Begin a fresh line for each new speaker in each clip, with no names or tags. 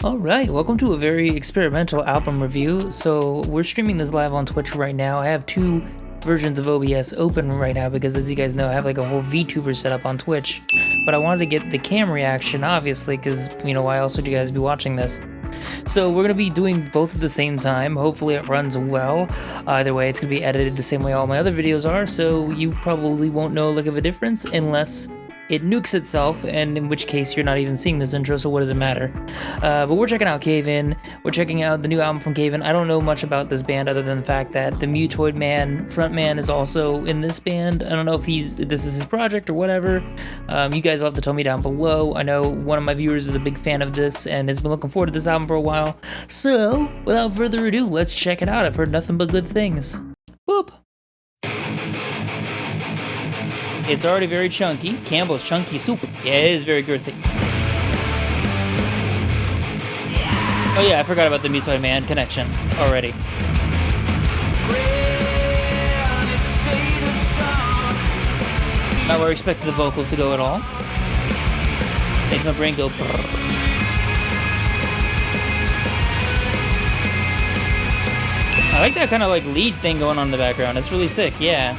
Alright, welcome to a very experimental album review. So we're streaming this live on Twitch right now. I have two versions of OBS open right now because, as you guys know, I have like a whole VTuber set up on Twitch. But I wanted to get the cam reaction, obviously, because, you know, why else would you guys be watching this? So we're going to be doing both at the same time. Hopefully it runs well. Either way, it's going to be edited the same way all my other videos are, so you probably won't know a lick of a difference unless it nukes itself, and in which case you're not even seeing this intro, so what does it matter? But we're checking out Cave In. We're checking out the new album from Cave In. I don't know much about this band other than the fact that the Mutoid Man frontman is also in this band. I don't know if this is his project or whatever. You guys will have to tell me down below. I know one of my viewers is a big fan of this and has been looking forward to this album for a while. So, without further ado, let's check it out. I've heard nothing but good things. Boop! It's already very chunky. Campbell's Chunky Soup. Yeah, it is very girthy. Oh yeah, I forgot about the Mutoid Man connection already. Not where I expected the vocals to go at all. Makes my brain go brrr. I like that kind of like lead thing going on in the background. It's really sick, yeah.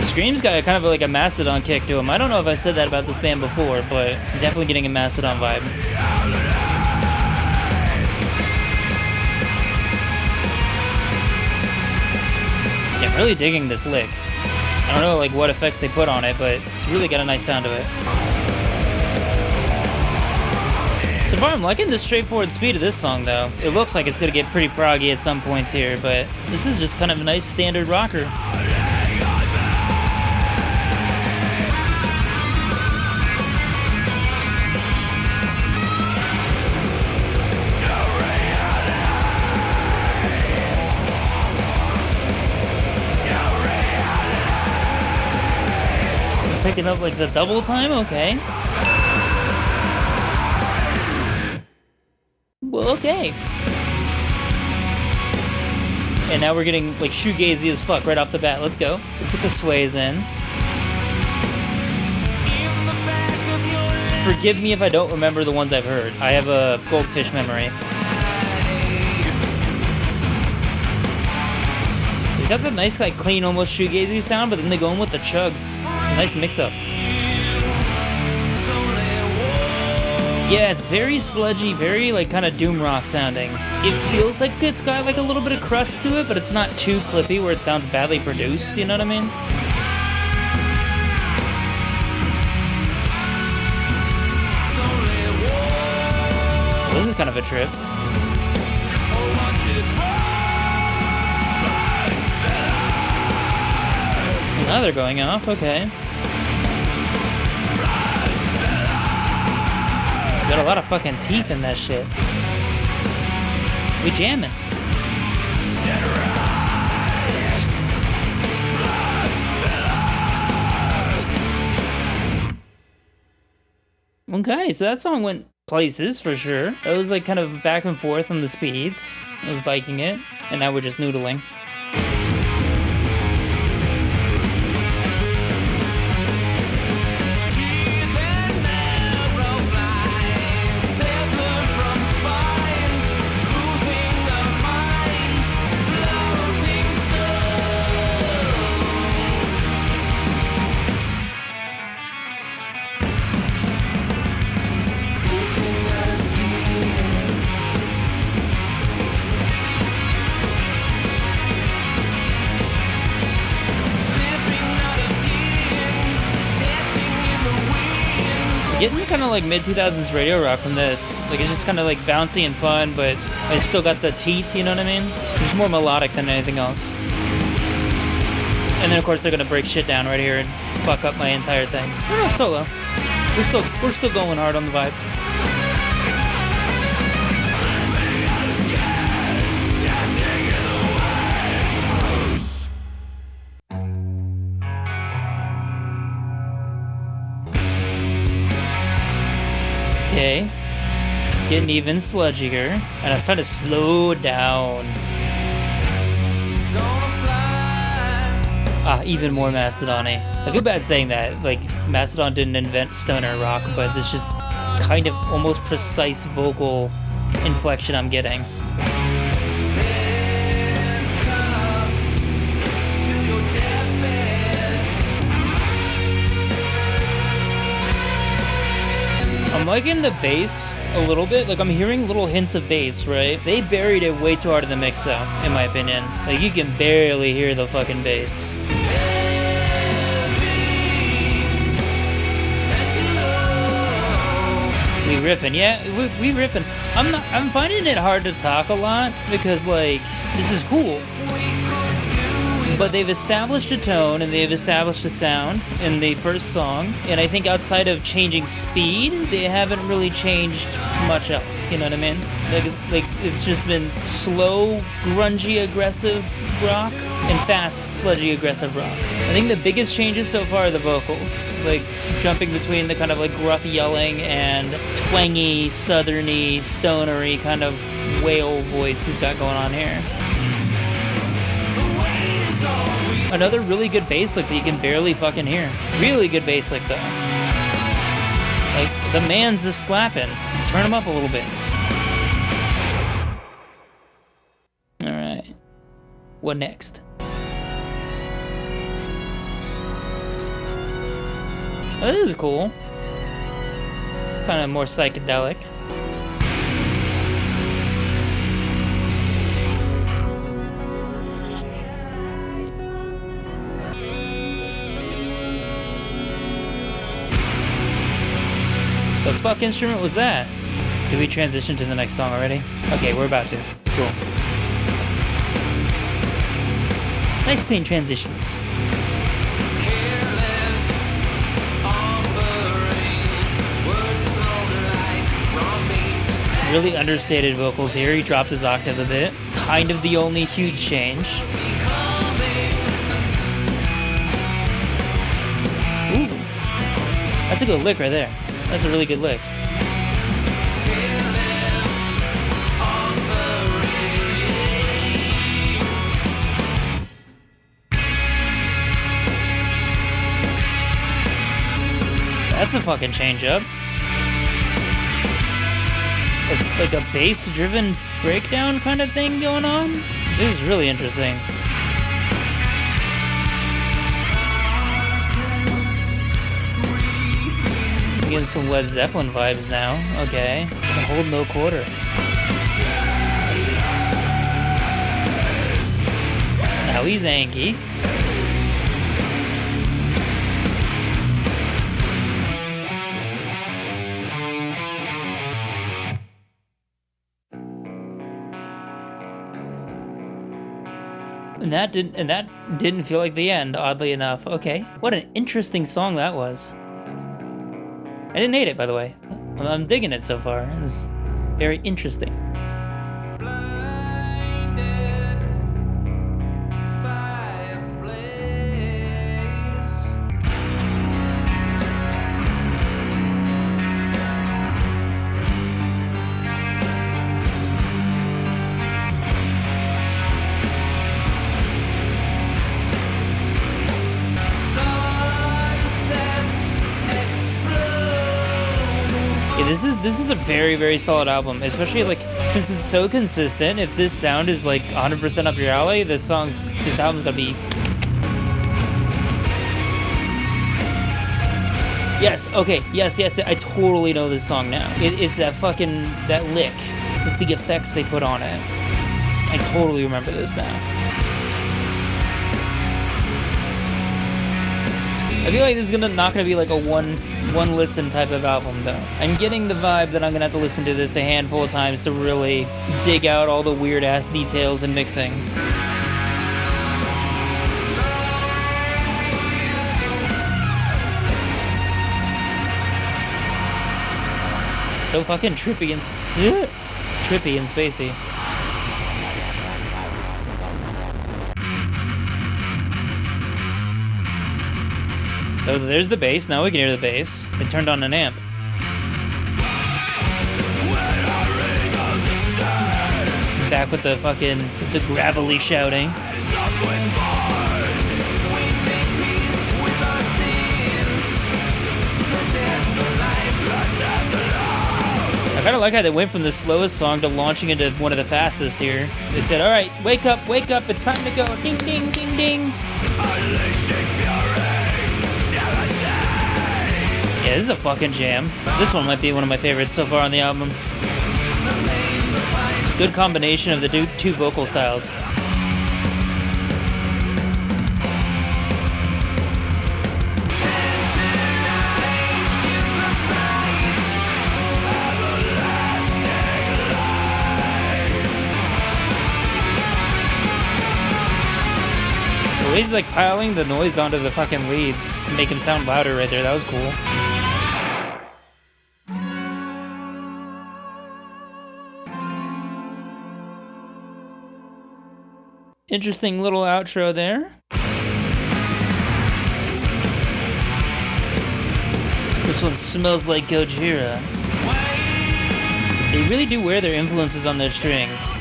Scream's got kind of like a Mastodon kick to him. I don't know if I said that about this band before, but I'm definitely getting a Mastodon vibe. Yeah, I'm really digging this lick. I don't know like what effects they put on it, but it's really got a nice sound to it. So far, I'm liking the straightforward speed of this song, though. It looks like it's gonna get pretty proggy at some points here, but this is just kind of a nice standard rocker. Picking up like the double time, okay. Well, okay. And now we're getting like shoegazy as fuck right off the bat. Let's go. Let's get the sways in. Forgive me if I don't remember the ones I've heard. I have a goldfish memory. He's got that nice, like, clean, almost shoegazy sound, but then they go in with the chugs. A nice mix-up. Yeah, it's very sludgy, very, like, kind of doom rock sounding. It feels like it's got, like, a little bit of crust to it, but it's not too clippy where it sounds badly produced, you know what I mean? This is kind of a trip. Now they're going off, okay. Got a lot of fucking teeth in that shit. We jamming. Okay, so that song went places for sure. It was like kind of back and forth on the speeds. I was liking it, and now we're just noodling. Getting kind of like mid-2000s radio rock from this. Like, it's just kind of like bouncy and fun, but it's still got the teeth, you know what I mean? It's more melodic than anything else. And then, of course, they're gonna break shit down right here and fuck up my entire thing. We're not solo. We're still going hard on the vibe. Okay, getting even sludgier, and I started to slow down. Even more Mastodon-y. I feel bad saying that. Like, Mastodon didn't invent stoner rock, but this just kind of almost precise vocal inflection I'm getting. I'm liking the bass a little bit. Like, I'm hearing little hints of bass, right? They buried it way too hard in the mix, though, in my opinion. Like, you can barely hear the fucking bass. We riffing, yeah, we riffing. I'm finding it hard to talk a lot because, like, this is cool. But they've established a tone and they've established a sound in the first song, and I think outside of changing speed, they haven't really changed much else. You know what I mean? Like it's just been slow, grungy, aggressive rock and fast, sludgy, aggressive rock. I think the biggest changes so far are the vocals, like jumping between the kind of like gruff yelling and twangy, southerny, stonery kind of wail voice he's got going on here. Another really good bass lick that you can barely fucking hear. Really good bass lick though. Like, the man's just slapping. Turn him up a little bit. Alright. What next? Oh, this is cool. Kind of more psychedelic. The fuck instrument was that? Did we transition to the next song already? Okay, we're about to. Cool. Nice clean transitions.
Careless offering, words thrown like wrong beats.
Really understated vocals here. He dropped his octave a bit. Kind of the only huge change. Ooh. That's a good lick right there. That's a really good lick. That's a fucking change up. Like a bass-driven breakdown kind of thing going on. This is really interesting. Getting some Led Zeppelin vibes now. Okay. Hold no quarter. Now he's Anky. And that didn't feel like the end, oddly enough. Okay. What an interesting song that was. I didn't hate it, by the way. I'm digging it so far. It's very interesting.
Blinded by a blaze. Sunsets explode.
Yeah, this is a very, very solid album, especially like since it's so consistent. If this sound is like 100% up your alley, this album's gonna be. Yes, okay, yes, I totally know this song now. It's that lick. It's the effects they put on it. I totally remember this now. I feel like this is not gonna be like a one listen type of album though. I'm getting the vibe that I'm gonna have to listen to this a handful of times to really dig out all the weird ass details and mixing. So fucking trippy and spacey. Oh, there's the bass. Now we can hear the bass. They turned on an amp. back with the fucking the gravelly shouting. I kind of like how they went from the slowest song to launching into one of the fastest here. They said, all right, wake up, it's time to go. Ding, ding, ding, ding. Yeah, this is a fucking jam. This one might be one of my favorites so far on the album. It's a good combination of the two vocal styles. The way he's like piling the noise onto the fucking leads to make him sound louder right there, that was cool. Interesting little outro there. This one smells like Gojira. They really do wear their influences on their strings.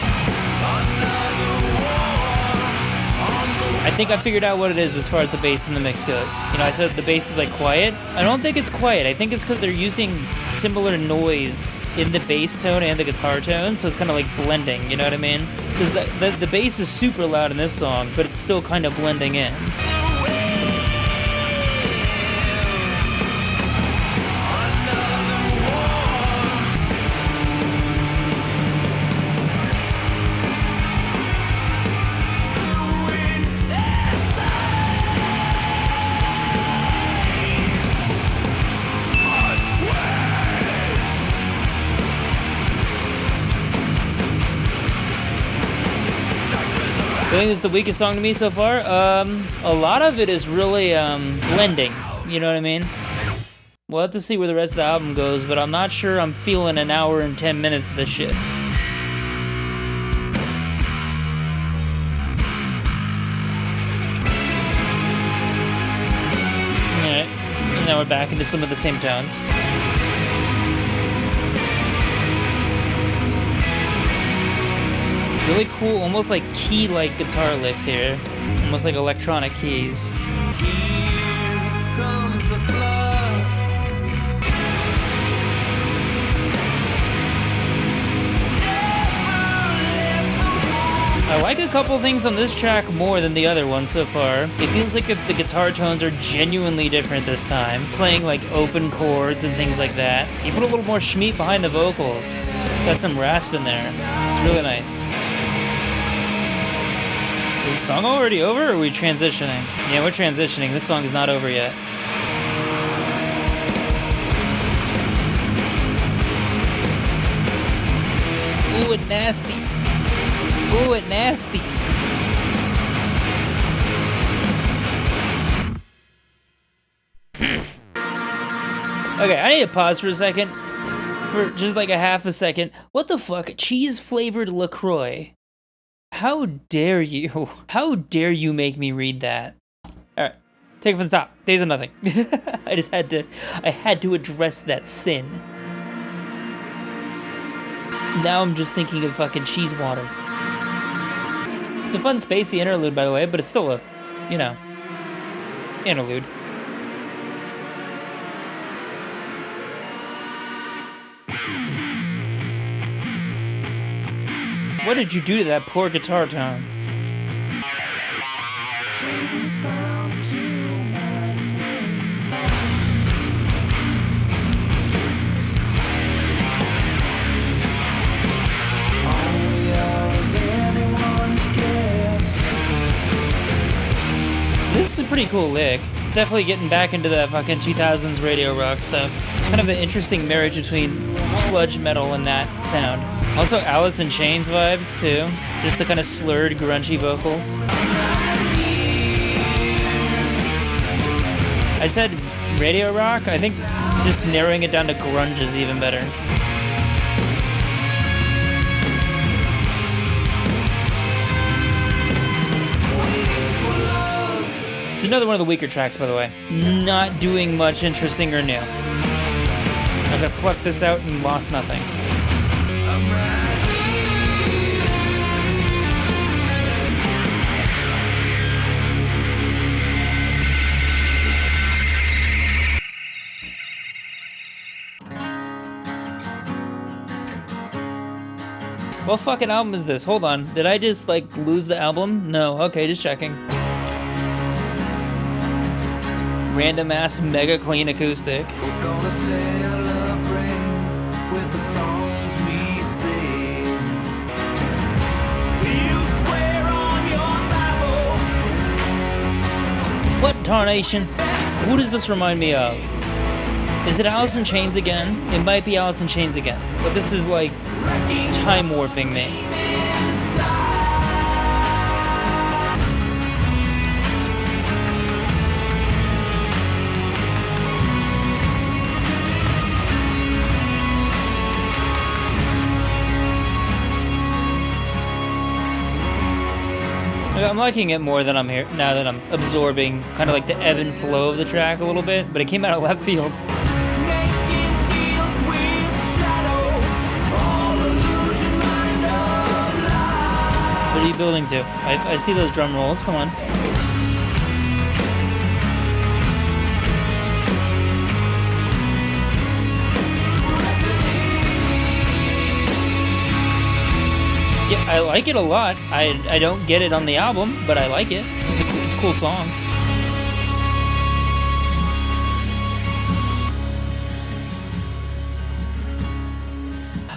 I think I figured out what it is as far as the bass in the mix goes. You know, I said the bass is like quiet. I don't think it's quiet. I think it's because they're using similar noise in the bass tone and the guitar tone, so it's kind of like blending, you know what I mean? Because the bass is super loud in this song, but it's still kind of blending in. I think it's the weakest song to me so far. A lot of it is really blending, you know what I mean? We'll have to see where the rest of the album goes, but I'm not sure I'm feeling an hour and 10 minutes of this shit. Alright, and now we're back into some of the same tones. Really cool, almost like key-like guitar licks here. Almost like electronic keys.
Here comes the flood.
I like a couple things on this track more than the other ones so far. It feels like the guitar tones are genuinely different this time, playing like open chords and things like that. You put a little more schmeat behind the vocals. Got some rasp in there. It's really nice. Is the song already over, or are we transitioning? Yeah, we're transitioning. This song is not over yet. Ooh, it nasty. Ooh, it nasty. Okay, I need to pause for a second. For just like a half a second. What the fuck? Cheese-flavored LaCroix. How dare you? How dare you make me read that? Alright, take it from the top. Days of Nothing. I had to address that sin. Now I'm just thinking of fucking cheese water. It's a fun spacey interlude, by the way, but it's still a, you know, interlude. What did you do to that poor guitar tone?
Chains bound to my name. Only ours, anyone's guess.
This is a pretty cool lick. Definitely getting back into that fucking 2000s radio rock stuff. It's kind of an interesting marriage between sludge metal and that sound. Also Alice in Chains vibes too. Just the kind of slurred, grungy vocals. I said radio rock. I think just narrowing it down to grunge is even better. It's another one of the weaker tracks, by the way. Not doing much interesting or new. I could pluck this out and lost nothing.
I'm right here.
What fucking album is this? Hold on. Did I just, like, lose the album? No. Okay, just checking. Random ass mega clean acoustic.
We're gonna celebrate with the songs we sing. You swear on your Bible.
What tarnation? Who does this remind me of? Is it Alice in Chains again? It might be Alice in Chains again. But this is like time warping me. I'm liking it more than I'm here now that I'm absorbing kind of like the ebb and flow of the track a little bit, but it came out of left field. What are you building to? I see those drum rolls, come on. Yeah, I like it a lot. I don't get it on the album, but I like it. It's a cool song.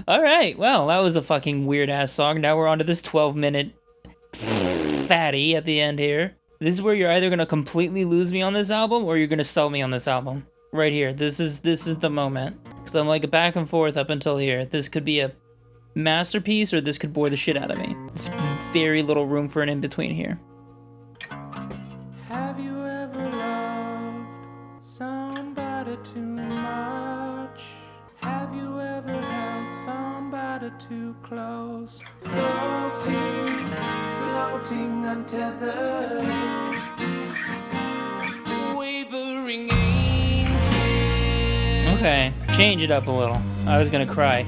Alright, well, that was a fucking weird-ass song. Now we're on to this 12-minute fatty at the end here. This is where you're either gonna completely lose me on this album, or you're gonna sell me on this album. Right here. This is the moment. Because I'm like back and forth up until here. This could be a masterpiece, or this could bore the shit out of me. There's very little room for an in-between here.
Have you ever loved somebody too much? Have you ever held somebody too close? Floating, floating untethered. Wavering angel.
Okay, change it up a little. I was gonna cry.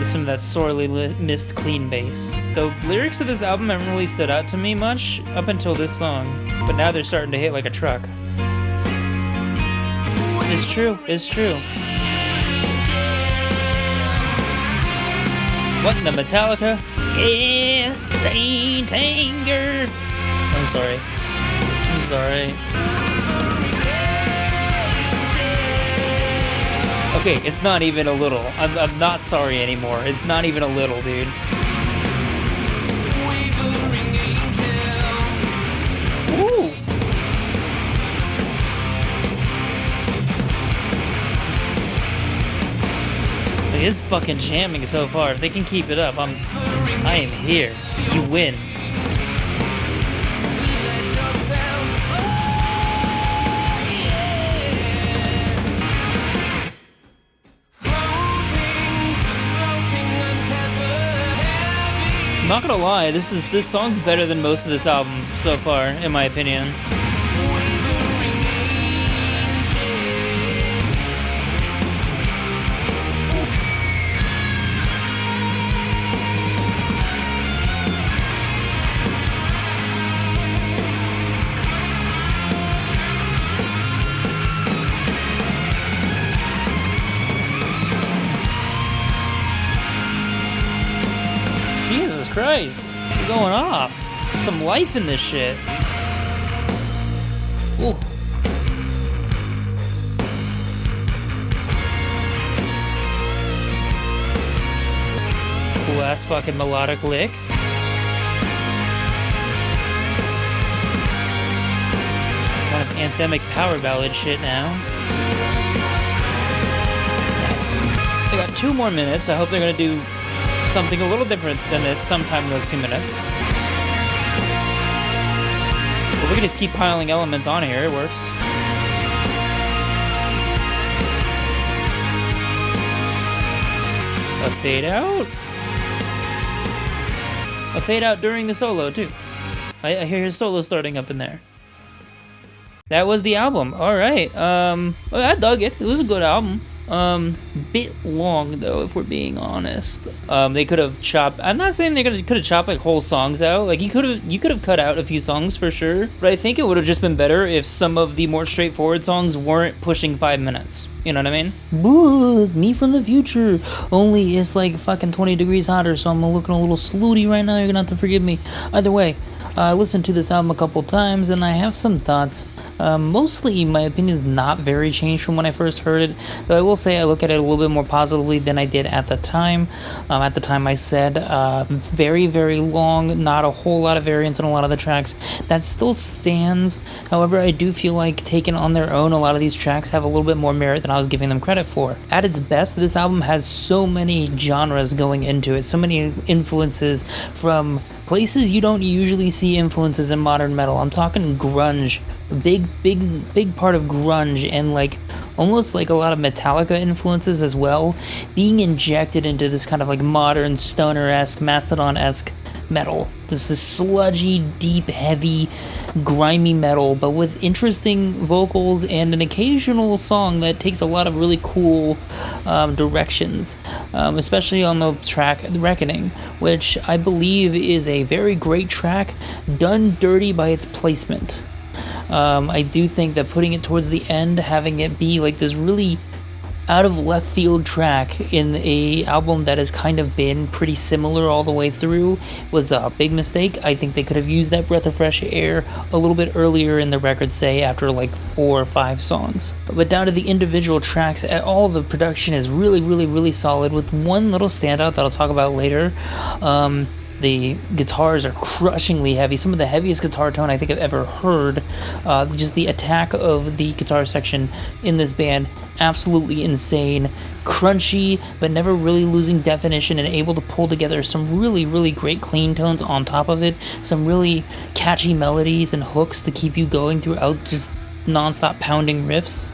Some of that sorely missed clean bass. The lyrics of this album haven't really stood out to me much up until this song, but now they're starting to hit like a truck. It's true, it's true. What in the Metallica? Yeah, Saint Anger. I'm sorry. I'm sorry. Okay, it's not even a little. I'm not sorry anymore. It's not even a little, dude. Woo! It is fucking jamming so far. If they can keep it up, I am here. You win. Not gonna lie, this song's better than most of this album so far, in my opinion. Jesus Christ, you're going off. There's some life in this shit. Ooh. Cool ass fucking melodic lick. Kind of anthemic power ballad shit now. They got 2 more minutes. I hope they're gonna do something a little different than this sometime in those 2 minutes. But we can just keep piling elements on here, it works. A fade out? A fade out during the solo too. I hear his solo starting up in there. That was the album. Alright. Well, I dug it. It was a good album. Bit long though, if we're being honest. They could have chopped. I'm not saying they could have chopped like whole songs out. Like you could have cut out a few songs for sure. But I think it would have just been better if some of the more straightforward songs weren't pushing 5 minutes. You know what I mean? Boo, it's me from the future. Only it's like fucking 20 degrees hotter, so I'm looking a little slooty right now. You're gonna have to forgive me. Either way, I listened to this album a couple times and I have some thoughts. Mostly, my opinion is not very changed from when I first heard it, though I will say I look at it a little bit more positively than I did at the time. At the time I said very, very long, not a whole lot of variance on a lot of the tracks. That still stands. However, I do feel like taken on their own, a lot of these tracks have a little bit more merit than I was giving them credit for. At its best, this album has so many genres going into it, so many influences from places you don't usually see influences in modern metal. I'm talking grunge, big part of grunge, and like almost like a lot of Metallica influences as well, being injected into this kind of like modern stoner-esque, Mastodon-esque metal. This sludgy, deep, heavy, grimy metal, but with interesting vocals and an occasional song that takes a lot of really cool directions, especially on the track Reckoning, which I believe is a very great track, done dirty by its placement. I do think that putting it towards the end, having it be like this really out of left field track in a album that has kind of been pretty similar all the way through was a big mistake. I think they could have used that breath of fresh air a little bit earlier in the record, say after like 4 or 5 songs. But down to the individual tracks, all the production is really solid, with one little standout that I'll talk about later. The guitars are crushingly heavy, some of the heaviest guitar tone I think I've ever heard. Just the attack of the guitar section in this band, absolutely insane. Crunchy, but never really losing definition, and able to pull together some really great clean tones on top of it. Some really catchy melodies and hooks to keep you going throughout just non-stop pounding riffs.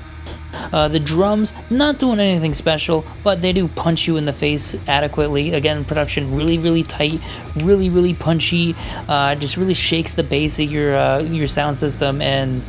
The drums, not doing anything special, but they do punch you in the face adequately. Again, production really tight, really punchy, just really shakes the bass of your sound system, and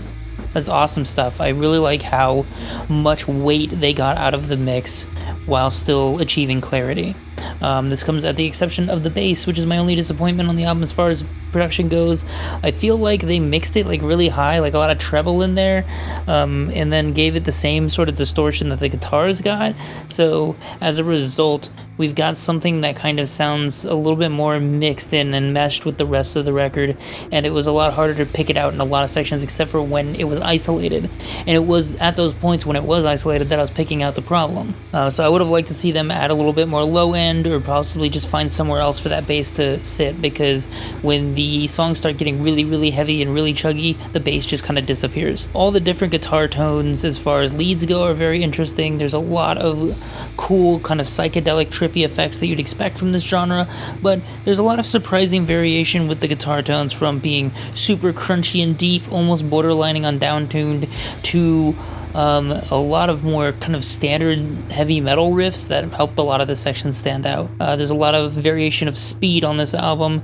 that's awesome stuff. I really like how much weight they got out of the mix while still achieving clarity. This comes at the exception of the bass, which is my only disappointment on the album as far as production goes. I feel like they mixed it like really high, like a lot of treble in there, and then gave it the same sort of distortion that the guitars got. So as a result, we've got something that kind of sounds a little bit more mixed in and meshed with the rest of the record, and it was a lot harder to pick it out in a lot of sections, except for when it was isolated. And it was at those points when it was isolated that I was picking out the problem. So I would have liked to see them add a little bit more low end, or possibly just find somewhere else for that bass to sit, because when the songs start getting really heavy and really chuggy, the bass just kind of disappears. All the different guitar tones as far as leads go are very interesting. There's a lot of cool kind of psychedelic trippy effects that you'd expect from this genre, but there's a lot of surprising variation with the guitar tones, from being super crunchy and deep, almost borderlining on downtuned, to a lot of more kind of standard heavy metal riffs that helped a lot of the sections stand out. There's a lot of variation of speed on this album.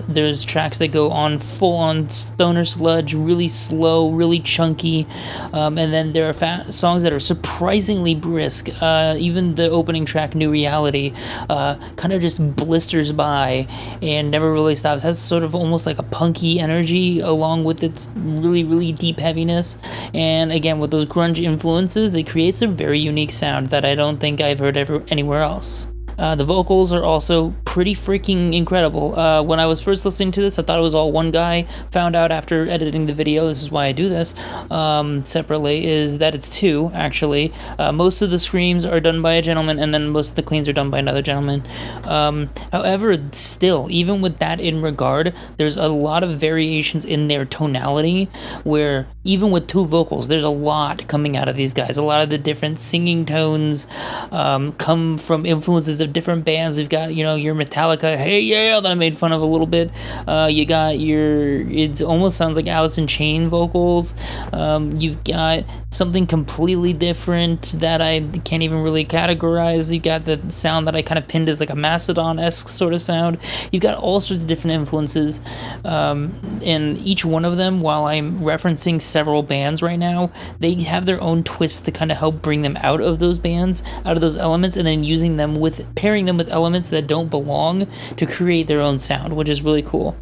There's tracks that go on full on stoner sludge, really slow, really chunky, and then there are songs that are surprisingly brisk. Even the opening track, New Reality, kind of just blisters by and never really stops. Has sort of almost like a punky energy along with its really deep heaviness, and again with those grunge influences, it creates a very unique sound that I don't think I've heard anywhere else. The vocals are also pretty freaking incredible. When I was first listening to this, I thought it was all one guy. Found out after editing the video, this is why I do this separately, is that it's 2, actually. Most of the screams are done by a gentleman, and then most of the cleans are done by another gentleman. However, still, even with that in regard, there's a lot of variations in their tonality, where even with 2 vocals, there's a lot coming out of these guys. A lot of the different singing tones come from influences of of different bands. We've got, you know, your Metallica, hey yeah, that I made fun of a little bit. You got your, it almost sounds like Alice in Chain vocals. You've got something completely different that I can't even really categorize. You got the sound that I kind of pinned as like a Mastodon-esque sort of sound. You've got all sorts of different influences, and each one of them, while I'm referencing several bands right now, they have their own twists to kind of help bring them out of those bands, out of those elements, and then using them with, pairing them with elements that don't belong to create their own sound, which is really cool.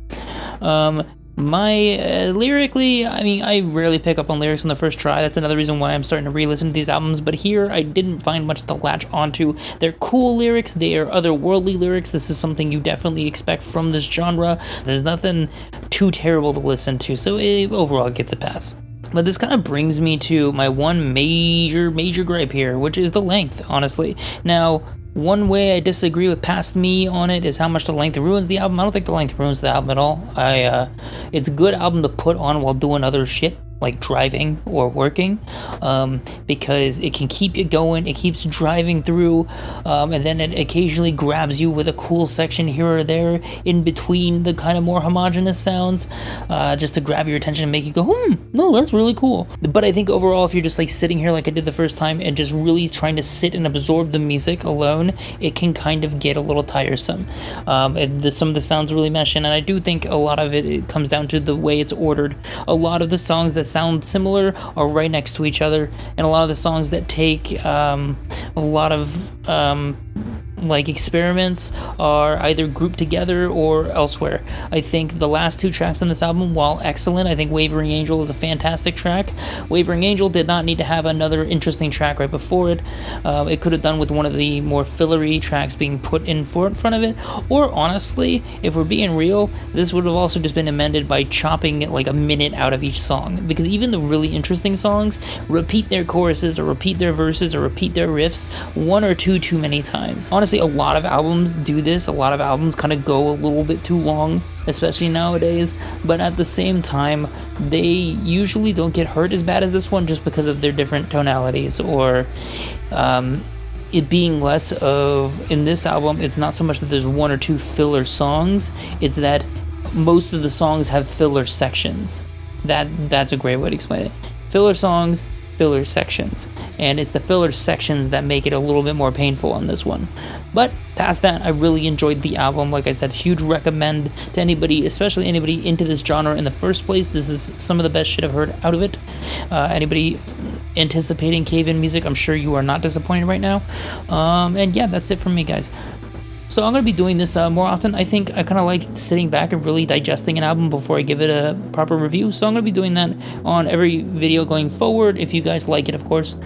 Lyrically, I mean, I rarely pick up on lyrics on the first try. That's another reason why I'm starting to re-listen to these albums, but here I didn't find much to latch onto. They're cool lyrics, they are otherworldly lyrics. This is something you definitely expect from this genre. There's nothing too terrible to listen to, so overall it gets a pass. But this kind of brings me to my one major gripe here, which is the length, honestly. Now, one way I disagree with past me on it is how much the length ruins the album. I don't think the length ruins the album at all. It's a good album to put on while doing other shit, like driving or working, because it can keep you going, it keeps driving through, and then it occasionally grabs you with a cool section here or there in between the kind of more homogenous sounds, just to grab your attention and make you go, no, that's really cool. But I think overall, if you're just like sitting here like I did the first time and just really trying to sit and absorb the music alone, it can kind of get a little tiresome. Some of the sounds really mesh in, and I do think a lot of it comes down to the way it's ordered. A lot of the songs that sound similar are right next to each other, and a lot of the songs that take a lot of like experiments are either grouped together or elsewhere. I think the last two tracks on this album, while excellent, I think Wavering Angel is a fantastic track. Wavering Angel did not need to have another interesting track right before it. It could have done with one of the more fillery tracks being put in front of it, or honestly, if we're being real, this would have also just been amended by chopping like a minute out of each song, because even the really interesting songs repeat their choruses or repeat their verses or repeat their riffs one or two too many times. Honestly, a lot of albums do this. A lot of albums kind of go a little bit too long, especially nowadays, but at the same time, they usually don't get hurt as bad as this one just because of their different tonalities, or it being less of, in this album, it's not so much that there's one or two filler songs, it's that most of the songs have filler sections. That's a great way to explain it. Filler songs, filler sections, and it's the filler sections that make it a little bit more painful on this one. But past that, I really enjoyed the album. Like I said, huge recommend to anybody, especially anybody into this genre in the first place. This is some of the best shit I've heard out of it. Anybody anticipating cave-in music, I'm sure you are not disappointed right now. And yeah, that's it from me, guys. So I'm going to be doing this more often. I think I kind of like sitting back and really digesting an album before I give it a proper review. So I'm going to be doing that on every video going forward, if you guys like it, of course.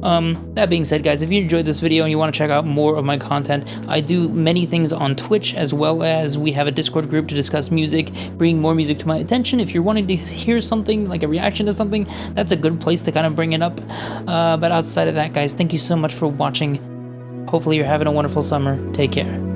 That being said, guys, if you enjoyed this video and you want to check out more of my content, I do many things on Twitch, as well as we have a Discord group to discuss music, bring more music to my attention. If you're wanting to hear something, like a reaction to something, that's a good place to kind of bring it up. But outside of that, guys, thank you so much for watching. Hopefully you're having a wonderful summer. Take care.